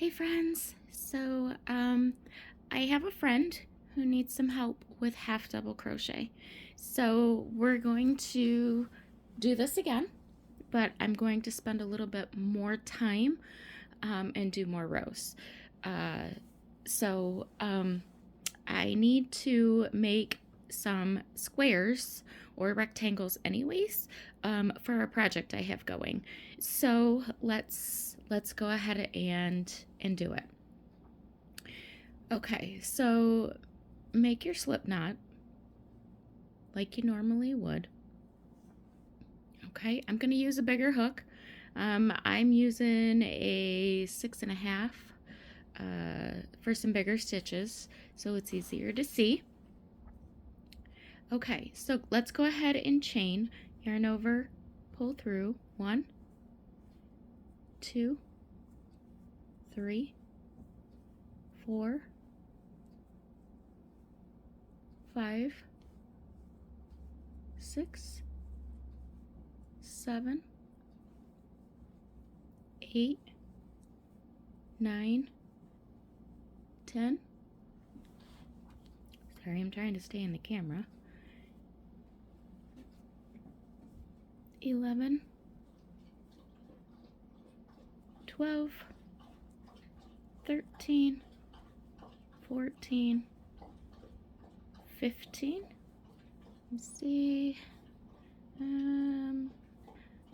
Hey friends, I have a friend who needs some help with half double crochet. So we're going to do this again, but I'm going to spend a little bit more time and do more rows. Uh, so I need to make some squares or rectangles anyways for a project I have going. So let's go ahead and do it. Okay, so make your slip knot like you normally would. Okay, I'm gonna use a bigger hook. I'm using a 6.5 for some bigger stitches so it's easier to see. Okay, so let's go ahead and chain, yarn over, pull through, 1, 2, 3, 4, 5, 6, 7, 8, 9, 10. Sorry, I'm trying to stay in the camera. 11, 12, 13, 14, 15. Let's see.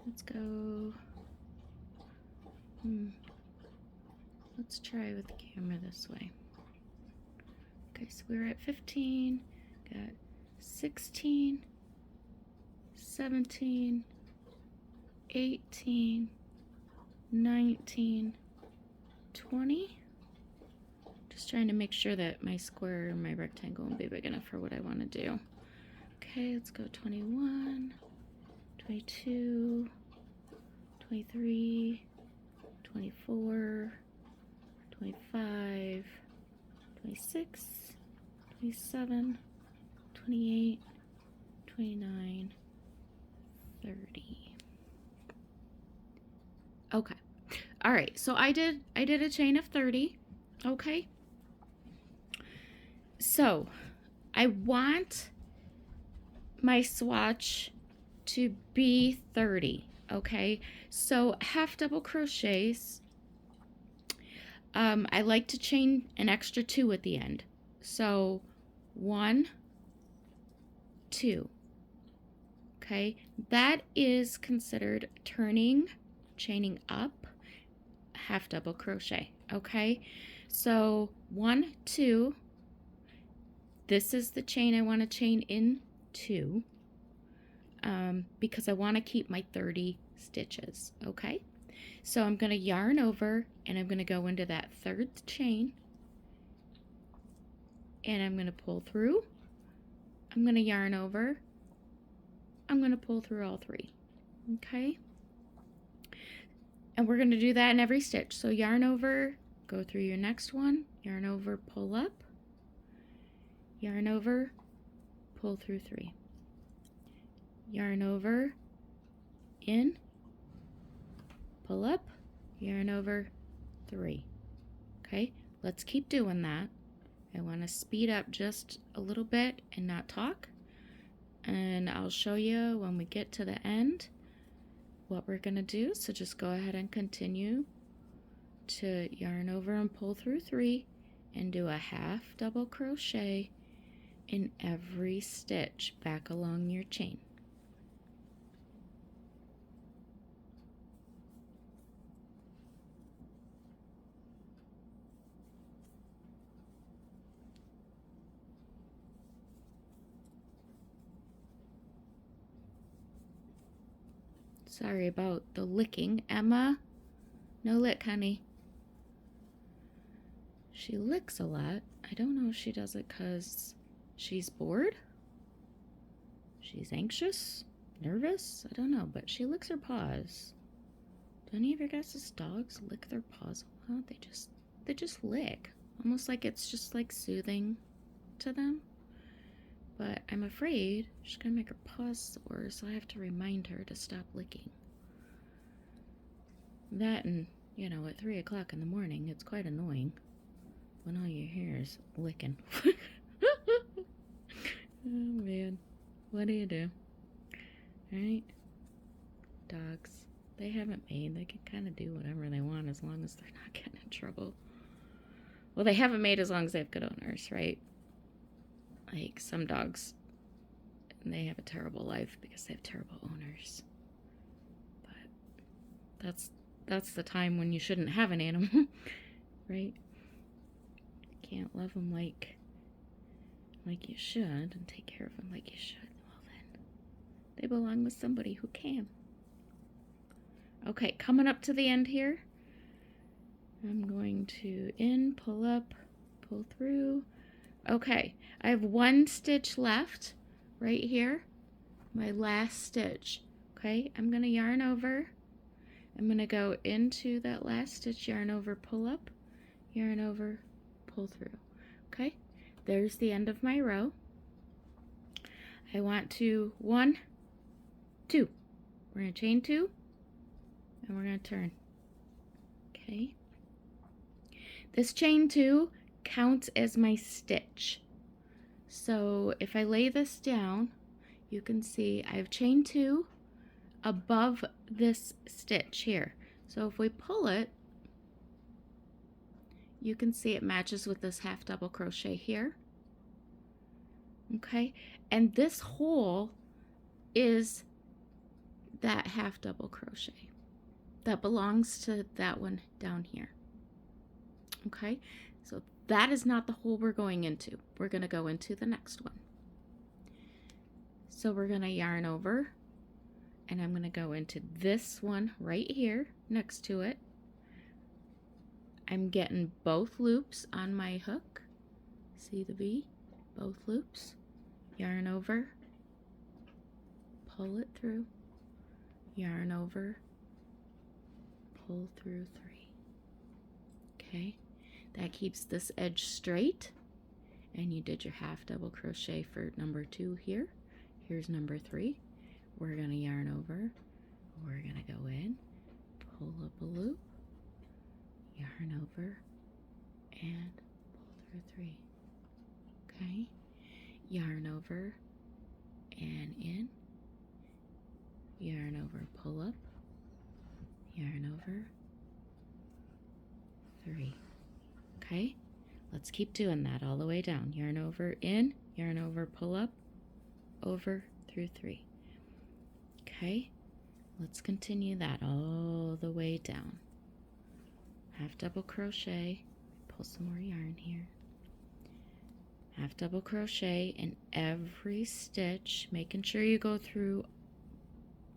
Let's go. Let's try with the camera this way. Okay, so we're at 15, got 16, 17, 18, 19, 20. Just trying to make sure that my square or my rectangle will be big enough for what I want to do. Okay, let's go 21, 22, 23, 24, 25, 26, 27, 28, 29, 30. Okay. All right. So I did a chain of 30. Okay. So I want my swatch to be 30. Okay. So half double crochets. I like to chain an extra 2 at the end. So 1, 2. Okay, that is considered chaining up, half double crochet. Okay, so 1, 2. This is the chain I want to chain into because I want to keep my 30 stitches. Okay, so I'm going to yarn over and I'm going to go into that third chain and I'm going to pull through. I'm going to yarn over. I'm going to pull through all 3. Okay, and we're going to do that in every stitch. So yarn over, go through your next one, yarn over, pull up, yarn over, pull through 3, yarn over, in, pull up, yarn over, 3. Okay, let's keep doing that. I want to speed up just a little bit and not talk, and I'll show you when we get to the end what we're going to do. So just go ahead and continue to yarn over and pull through 3 and do a half double crochet in every stitch back along your chain. Sorry about the licking. Emma, no lick, honey. She licks a lot. I don't know if she does it because she's bored, she's anxious, nervous, I don't know, but she licks her paws. Do any of your guys' dogs lick their paws a lot? They just lick, almost like it's just like soothing to them. But I'm afraid she's gonna make her paws sore, so I have to remind her to stop licking. That and you know, at 3 o'clock in the morning, it's quite annoying when all you hear is licking. Oh man, what do you do? Right? Dogs, they haven't made. They can kind of do whatever they want as long as they're not getting in trouble. Well, they haven't made as long as they have good owners, right? Like some dogs, and they have a terrible life because they have terrible owners. But that's the time when you shouldn't have an animal, right? Can't love them like you should and take care of them like you should. Well then, they belong with somebody who can. Okay, coming up to the end here, I'm going to pull up, pull through. Okay, I have one stitch left right here, my last stitch. Okay, I'm going to yarn over. I'm going to go into that last stitch, yarn over, pull up, yarn over, pull through. Okay, there's the end of my row. I want to 1, 2. We're going to chain 2 and we're going to turn. Okay, this chain 2 counts as my stitch. So if I lay this down, you can see I've chained 2 above this stitch here. So if we pull it, you can see it matches with this half double crochet here. Okay, and this hole is that half double crochet that belongs to that one down here. Okay, so that is not the hole we're going into. We're going to go into the next one. So we're going to yarn over, and I'm going to go into this one right here next to it. I'm getting both loops on my hook. See the V? Both loops. Yarn over, pull it through, yarn over, pull through 3. Okay, that keeps this edge straight, and you did your half double crochet for number 2 here. Here's number 3. We're going to yarn over, we're going to go in, pull up a loop, yarn over, and pull through 3. Okay, yarn over and in, yarn over, pull up, yarn over, 3. Okay, let's keep doing that all the way down. Yarn over, in, yarn over, pull up, over, through 3. Okay, let's continue that all the way down. Half double crochet, pull some more yarn here. Half double crochet in every stitch, making sure you go through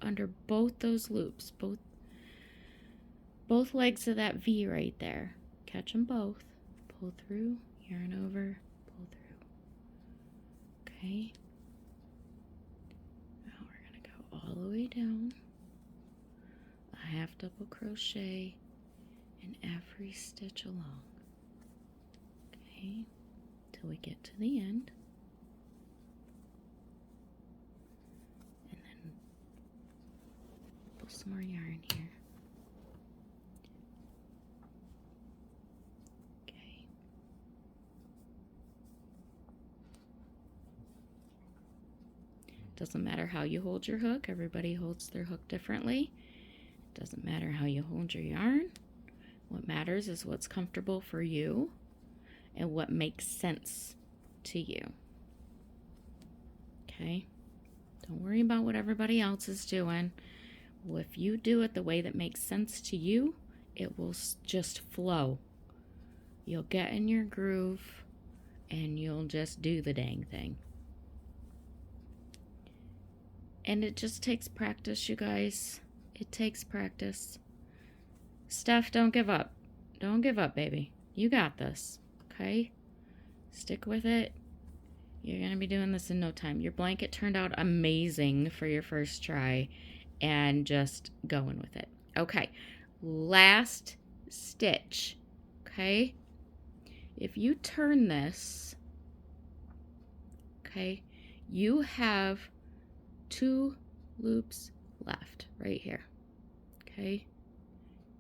under both those loops, both legs of that V right there. Catch them both, pull through, yarn over, pull through. Okay, now we're going to go all the way down, a half double crochet in every stitch along. Okay, till we get to the end, and then pull some more yarn here. Okay, doesn't matter how you hold your hook. Everybody holds their hook differently. Doesn't matter how you hold your yarn. What matters is what's comfortable for you and what makes sense to you. Okay? Don't worry about what everybody else is doing. If you do it the way that makes sense to you, it will just flow. You'll get in your groove and you'll just do the dang thing. And it just takes practice, you guys. It takes practice. Steph, don't give up. Don't give up, baby. You got this. Okay? Stick with it. You're going to be doing this in no time. Your blanket turned out amazing for your first try, and just going with it. Okay. Last stitch. Okay? If you turn this, okay, you have 2 loops left right here. Okay?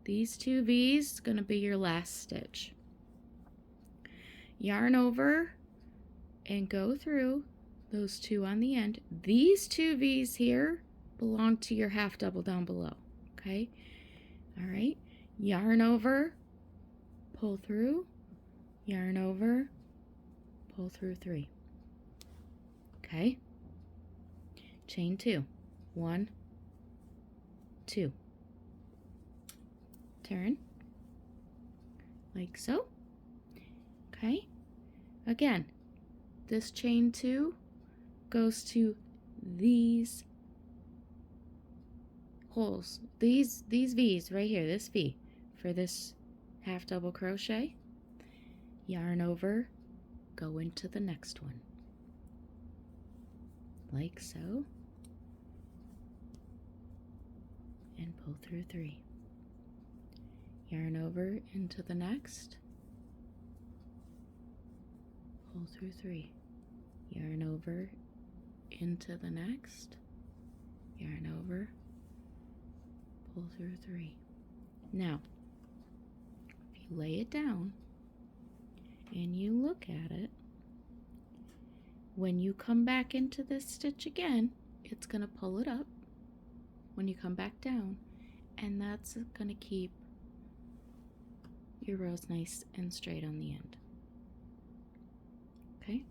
These 2 V's going to be your last stitch. Yarn over and go through those 2 on the end. These 2 V's here belong to your half double down below, okay? All right, yarn over, pull through, yarn over, pull through 3, okay? Chain 2, 1, 2, turn, like so, okay? Again, this chain 2 goes to these holes, these V's right here, this V for this half double crochet, yarn over, go into the next one, like so, and pull through 3, yarn over into the next, pull through 3, yarn over into the next, yarn over, pull through 3. Now, if you lay it down and you look at it, when you come back into this stitch again, it's going to pull it up when you come back down, and that's going to keep your rows nice and straight on the end. Okay?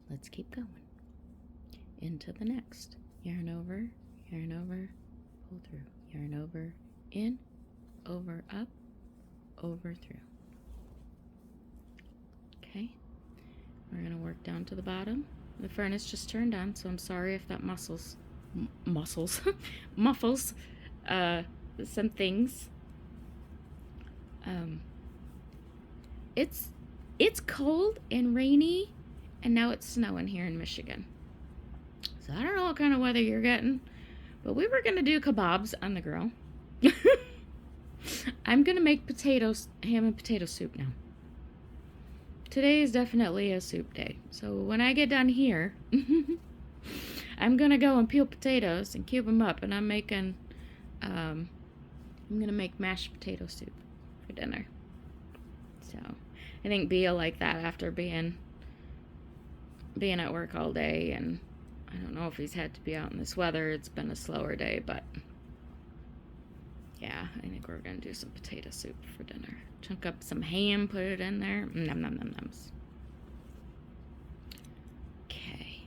Let's keep going. Into the next. Yarn over, pull through, yarn over, in, over, up, over, through. Okay, we're going to work down to the bottom. The furnace just turned on, so I'm sorry if that muffles some things. It's cold and rainy, and now it's snowing here in Michigan. So I don't know what kind of weather you're getting, but we were going to do kebabs on the grill. I'm going to make ham and potato soup now. Today is definitely a soup day. So when I get done here, I'm going to go and peel potatoes and cube them up, and I'm going to make mashed potato soup for dinner. So I think Bea like that after being at work all day, and I don't know if he's had to be out in this weather. It's been a slower day, but yeah, I think we're going to do some potato soup for dinner. Chunk up some ham, put it in there. Nom nom nom noms. Okay.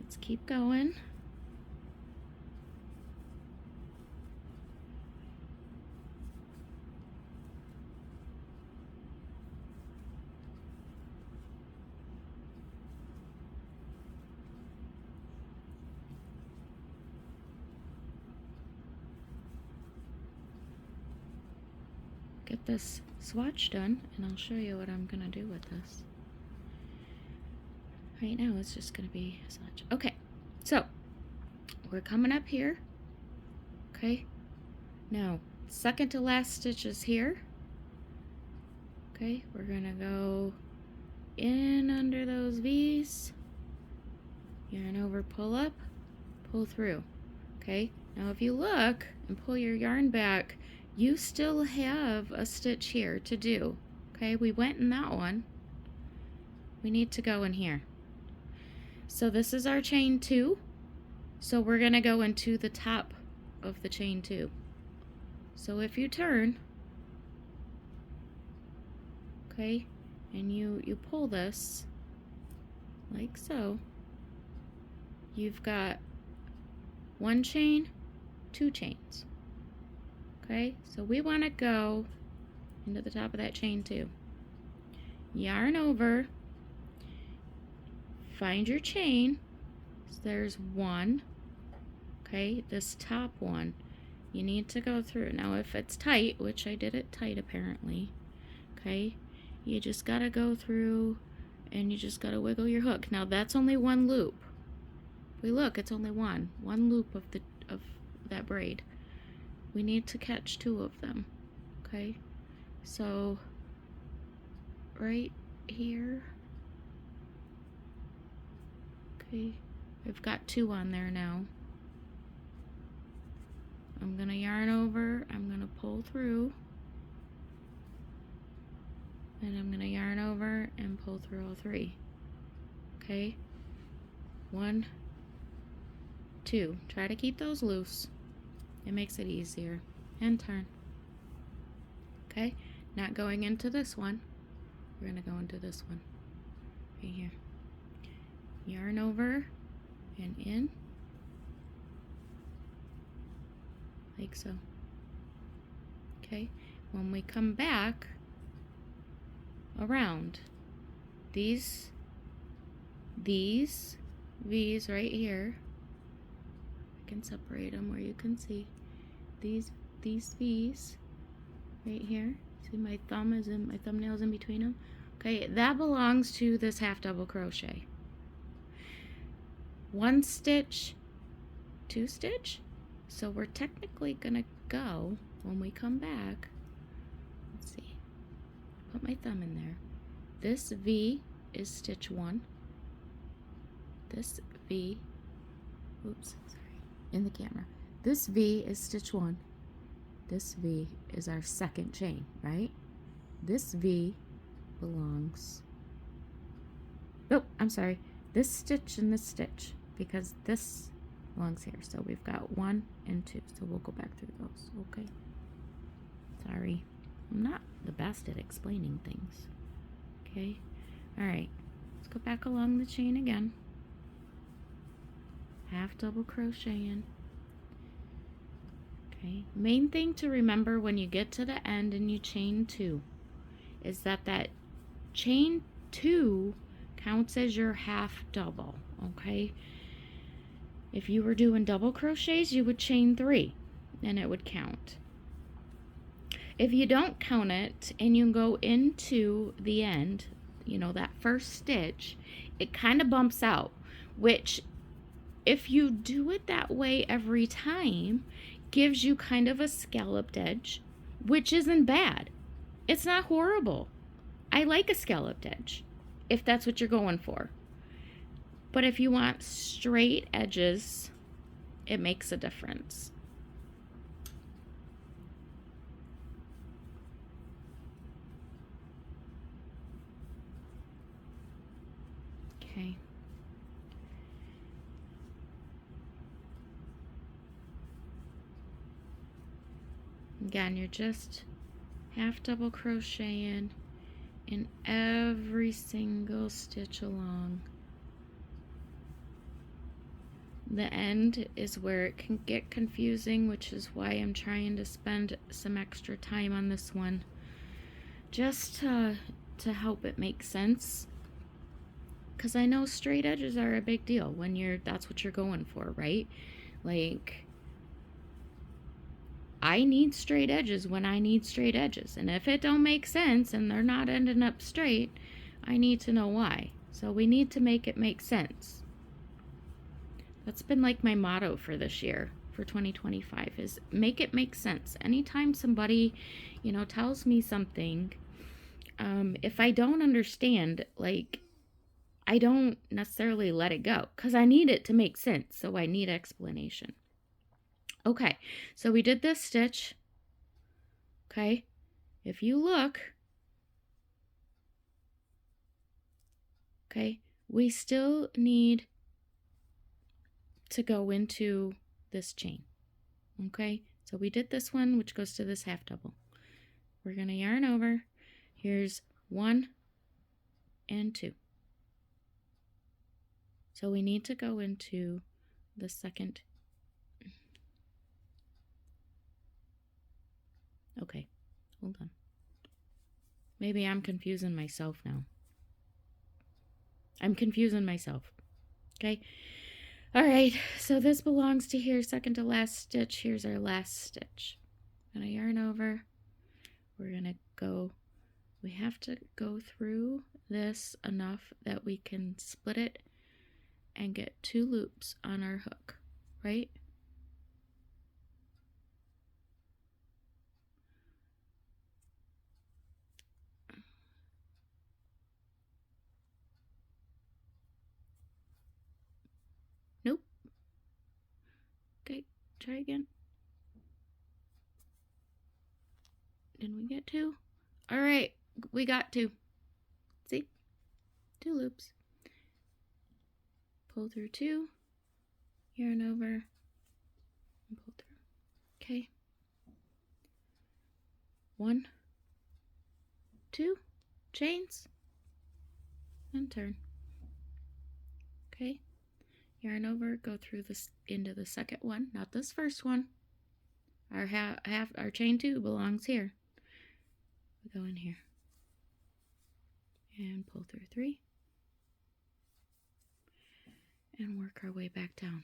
Let's keep going. Get this swatch done, and I'll show you what I'm gonna do with this. Right now it's just gonna be a swatch. Okay, so we're coming up here. Okay, now second to last stitch is here. Okay, we're gonna go in under those V's, yarn over, pull up, pull through. Okay, now if you look and pull your yarn back, you still have a stitch here to do. Okay, we went in that one. We need to go in here. So this is our chain 2. So we're gonna go into the top of the chain 2. So if you turn, okay, and you pull this like so, you've got 1 chain, 2 chains. Okay, so we want to go into the top of that chain 2. Yarn over, find your chain. So there's 1. Okay, this top one, you need to go through. Now if it's tight, which I did it tight apparently, okay, you just got to go through and you just got to wiggle your hook. Now that's only 1 loop. If we look, it's only one loop of that braid. We need to catch 2 of them. Okay, so right here, okay, I've got 2 on there now. I'm gonna yarn over, I'm gonna pull through, and I'm gonna yarn over and pull through all three. Okay, 1, 2. Try to keep those loose. It makes it easier. And turn. Okay, not going into this one. We're gonna go into this one right here. Yarn over and in, like so. Okay, when we come back around, these V's right here, I can separate them where you can see these V's right here. See, my thumbnail's in between them. Okay, that belongs to this half double crochet. 1 stitch, 2 stitch. So we're technically gonna go, when we come back, let's see, put my thumb in there. This V is stitch 1. This V, oops, sorry, in the camera. This V is stitch 1. This V is our second chain, right? This V belongs, oh, I'm sorry, this stitch and this stitch, because this belongs here. So we've got 1 and 2. So we'll go back through those, okay? Sorry, I'm not the best at explaining things. Okay, all right, let's go back along the chain again. Half double crochet in. Okay, main thing to remember when you get to the end and you chain 2 is that chain 2 counts as your half double, okay? If you were doing double crochets, you would chain 3 and it would count. If you don't count it and you go into the end, you know, that first stitch, it kind of bumps out, which if you do it that way every time, gives you kind of a scalloped edge, which isn't bad. It's not horrible. I like a scalloped edge if that's what you're going for. But if you want straight edges, it makes a difference. Okay. Again, you're just half double crocheting in every single stitch along. The end is where it can get confusing, which is why I'm trying to spend some extra time on this one, just to help it make sense. Because I know straight edges are a big deal when that's what you're going for, right? Like, I need straight edges when I need straight edges. And if it don't make sense and they're not ending up straight, I need to know why. So we need to make it make sense. That's been like my motto for this year, for 2025, is make it make sense. Anytime somebody, you know, tells me something, if I don't understand, like, I don't necessarily let it go because I need it to make sense. So I need explanation. Okay, so we did this stitch. Okay, if you look, okay, we still need to go into this chain. Okay, so we did this one, which goes to this half double. We're going to yarn over. Here's 1 and 2. So we need to go into the second. Okay, hold on. Maybe I'm confusing myself now. I'm confusing myself. Okay. All right, so this belongs to here, second to last stitch. Here's our last stitch. I'm gonna yarn over. We're gonna go, we have to go through this enough that we can split it and get 2 loops on our hook, right? Nope. Okay, try again. get 2? All right, we got 2. See? 2 loops. Pull through 2, yarn over, and pull through. Okay. 1, 2 chains, and turn. Okay. Yarn over, go through this into the second one, not this first one. Our chain 2 belongs here. We go in here and pull through 3 and work our way back down.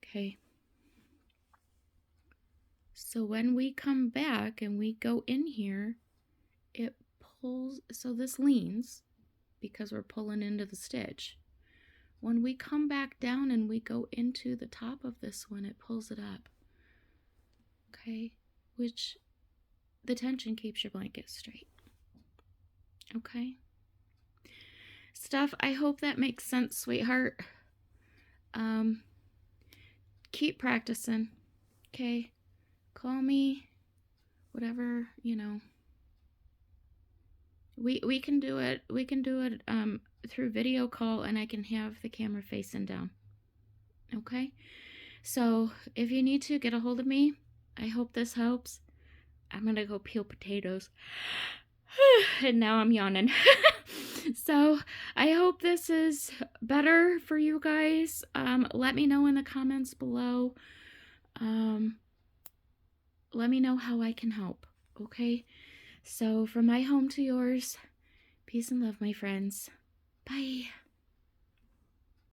Okay. So when we come back and we go in here, it pulls, so this leans because we're pulling into the stitch. When we come back down and we go into the top of this one, it pulls it up. Okay, which the tension keeps your blanket straight. Okay. Steph, I hope that makes sense, sweetheart. Keep practicing. Okay. Call me, whatever, you know. We can do it. We can do it through video call, and I can have the camera facing down. Okay? So if you need to, get a hold of me. I hope this helps. I'm gonna go peel potatoes. And now I'm yawning. So I hope this is better for you guys. Let me know in the comments below. Let me know how I can help. Okay? So from my home to yours, peace and love, my friends. Bye.